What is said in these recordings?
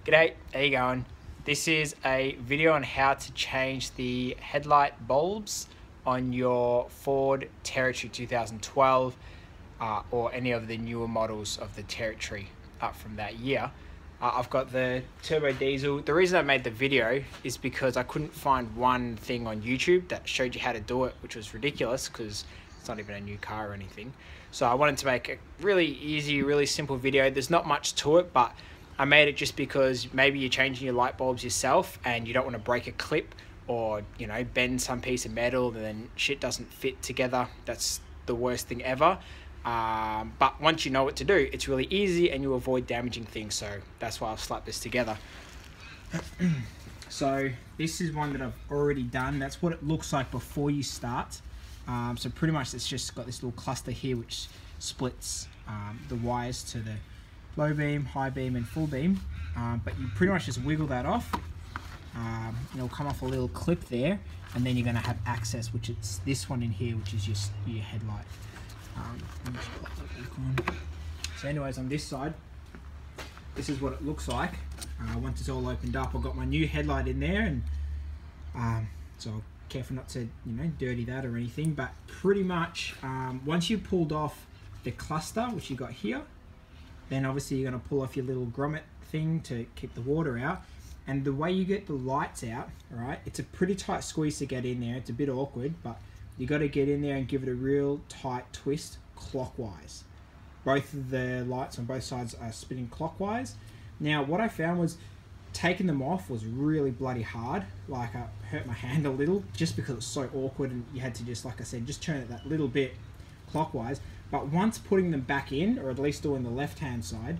G'day, how you going? This is a video on how to change the headlight bulbs on your Ford Territory 2012 or any of the newer models of the Territory up from that year. I've got the turbo diesel. The reason I made the video is because I couldn't find one thing on YouTube that showed you how to do it, which was ridiculous because it's not even a new car or anything. So I wanted to make a really easy, really simple video. There's not much to it, but I made it just because maybe you're changing your light bulbs yourself and you don't want to break a clip or, you know, bend some piece of metal and then shit doesn't fit together. That's the worst thing ever. But once you know what to do, it's really easy and you avoid damaging things. So that's why I've slapped this together. So this is one that I've already done. That's what it looks like before you start. So pretty much it's just got this little cluster here which splits the wires to the low beam, high beam and full beam, but you pretty much just wiggle that off. It'll come off a little clip there, and then you're going to have access, which is this one in here, which is just your headlight. Let me just put that back on. So anyways, on this side, this is what it looks like. Once it's all opened up, I've got my new headlight in there, and so careful not to, you know, dirty that or anything, but pretty much once you've pulled off the cluster, which you got here, then obviously you're going to pull off your little grommet thing to keep the water out. And the way you get the lights out, all right, it's a pretty tight squeeze to get in there. It's a bit awkward, but you got to get in there and give it a real tight twist clockwise. Both of the lights on both sides are spinning clockwise. Now, what I found was taking them off was really bloody hard. Like, I hurt my hand a little just because it was so awkward and you had to just, like I said, just turn it that little bit clockwise. But once putting them back in, or at least doing the left-hand side,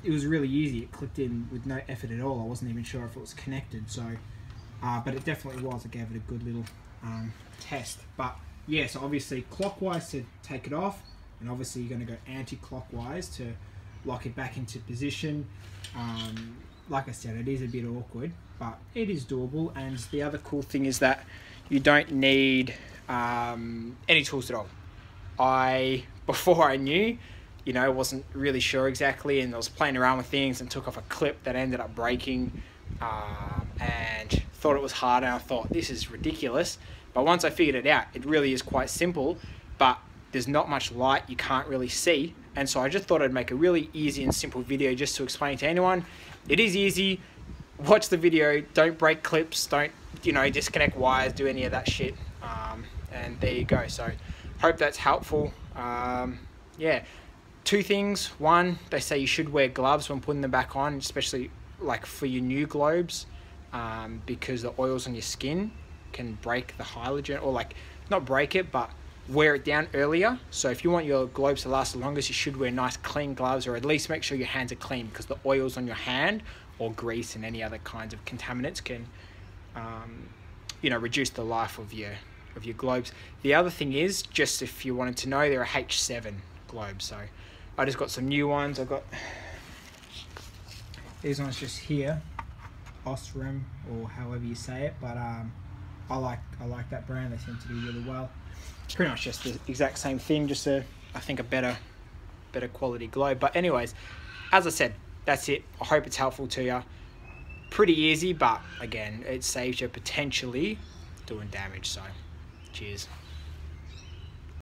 it was really easy. It clicked in with no effort at all. I wasn't even sure if it was connected. So, but it definitely was. I gave it a good little test. But yeah, so obviously clockwise to take it off, and obviously you're going to go anti-clockwise to lock it back into position. Like I said, it is a bit awkward, but it is doable. And the other cool thing is that you don't need any tools at all. Before I knew, you know, wasn't really sure exactly, and I was playing around with things and took off a clip that ended up breaking, and thought it was hard, and I thought, this is ridiculous. But once I figured it out, it really is quite simple, but there's not much light, you can't really see, and so I just thought I'd make a really easy and simple video just to explain to anyone. It is easy. Watch the video, don't break clips, don't, you know, disconnect wires, do any of that shit, and there you go. So hope that's helpful. Yeah, two things. One, they say you should wear gloves when putting them back on, especially like for your new globes, because the oils on your skin can break the halogen, or like not break it, but wear it down earlier. So if you want your globes to last the longest, you should wear nice clean gloves, or at least make sure your hands are clean, because the oils on your hand or grease and any other kinds of contaminants can you know, reduce the life of your globes. The other thing is, just if you wanted to know, they're a H7 globe. So I just got some new ones. I've got these ones just here, Osram, or however you say it, but I like that brand. They seem to do really well. Pretty much just the exact same thing, just I think a better quality globe. But anyways, as I said, that's it. I hope it's helpful to you. Pretty easy, but again, it saves you potentially doing damage. So cheers.